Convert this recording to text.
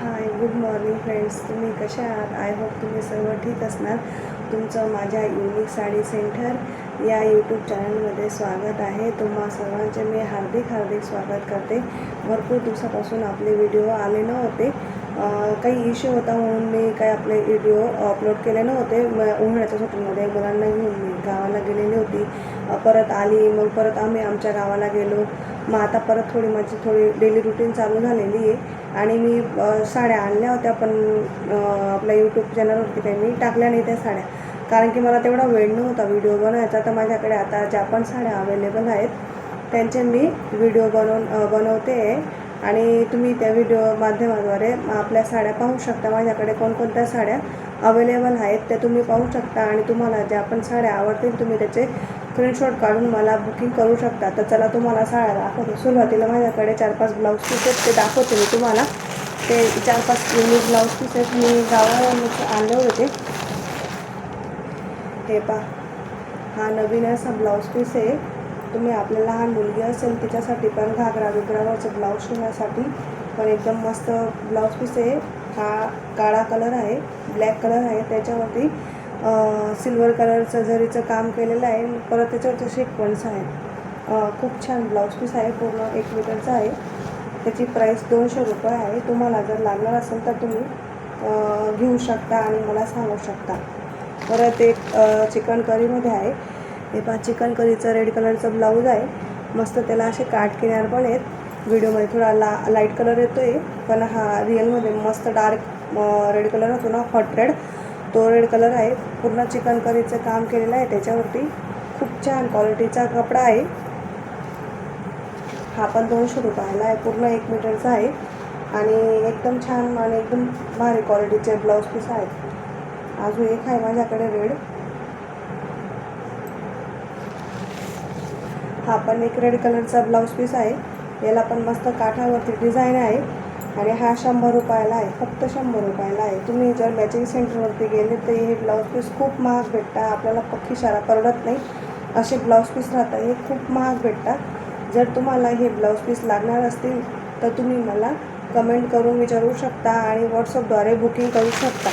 हाय, good morning friends. तुम्ही कशा आहात? आय होप तुम्ही सर्व ठीक असणार. तुमचं माझ्या युनिक साडी सेंटर या यूट्यूब चॅनलमध्ये स्वागत आहे. तुम्हा सर्वांचे मी हार्दिक स्वागत करते. भरपूर दिवसापासून आपले व्हिडिओ आले नव्हते. काही इश्यू होता म्हणून मी काही आपले व्हिडिओ अपलोड केले नव्हते. उन्हाळ्याच्या सुट्टीमध्ये मुलांना घेऊन मी गावाला गेलेली होती. परत आली, मग परत आम्ही आमच्या गावाला गेलो. मग आता परत माझी थोडी डेली रुटीन चालू झालेली आहे. आणि मी साड्या आणल्या होत्या, पण आपल्या यूट्यूब चॅनलवरती काही मी टाकल्या नाही त्या साड्या, कारण की मला तेवढा वेळ नव्हता व्हिडिओ बनवायचा. तर माझ्याकडे आता ज्या पण साड्या अवेलेबल आहेत त्यांचे मी व्हिडिओ बनवते आहे. आणि तुम्ही त्या व्हिडिओ माध्यमाद्वारे आपल्या साड्या पाहू शकता. माझ्याकडे कोणकोणत्या साड्या अवेलेबल आहेत त्या तुम्ही पाहू शकता. आणि तुम्हाला ज्या पण साड्या आवडतील तुम्ही त्याचे स्क्रीनशॉट काढून मला बुकिंग करू शकता. तर चला तुम्हाला साड्या दाखवते. सुरुवातीला माझ्याकडे 4-5 ब्लाऊज पीस आहेत, ते दाखवते मी तुम्हाला. ते 4-5 युनिक ब्लाऊज पीस आहेत, मी गावावरून आणले होते. हे पहा, हा नवीन असा ब्लाऊज पीस आहे. तुम्ही आपल्या लहान मुलगी असेल तिच्यासाठी पण घागरा बिगरावरचं ब्लाऊज शिवण्यासाठी पण एकदम मस्त ब्लाऊज पीस आहे. हा काळा कलर आहे, ब्लॅक कलर आहे, त्याच्यावरती सिल्वर कलरचं जरीचं काम केलेलं आहे. परत त्याच्यावरती सिक्वेन्स आहे. खूप छान ब्लाऊज पीस आहे. पूर्ण 1 मीटरचा आहे. त्याची प्राईस 200 रुपये आहे. तुम्हाला जर लागणार असेल तर तुम्ही घेऊ शकता आणि मला सांगू शकता. परत एक चिकन करीमध्ये आहे. हे पहा, चिकन करीचं रेड कलरचं ब्लाऊज आहे. मस्त त्याला असे काठकिनार पण आहेत. व्हिडिओमध्ये थोडा लाईट कलर येतो आहे, पण हा रिअलमध्ये मस्त डार्क रेड कलर होतो ना, हॉट रेड, तो रेड कलर आहे. पूर्ण चिकन करीचं काम केलेलं आहे त्याच्यावरती. खूप छान क्वालिटीचा कपडा आहे. हा पण 200 रुपयाला आहे. पूर्ण 1 मीटरचा आहे आणि एकदम छान आणि एकदम भारी क्वालिटीचे ब्लाऊज पीस आहेत. अजून एक आहे माझ्याकडे रेड. हा पण एक रेड कलरचा ब्लाऊज पीस आहे. याला पण मस्त काठावरती डिझाईन आहे आणि हा 100 रुपयाला आहे. फक्त 100 रुपयाला आहे. तुम्ही जर मॅचिंग सेंटरवरती गेले तर हे ब्लाऊज पीस खूप महाग भेटतात. आपल्याला पक्की परवडत नाही असे ब्लाऊज पीस राहतात. हे खूप महाग भेटतात. जर तुम्हाला हे ब्लाऊज पीस लागणार असतील तर तुम्ही मला कमेंट करून विचारू शकता आणि व्हॉट्सअपद्वारे बुकिंग करू शकता.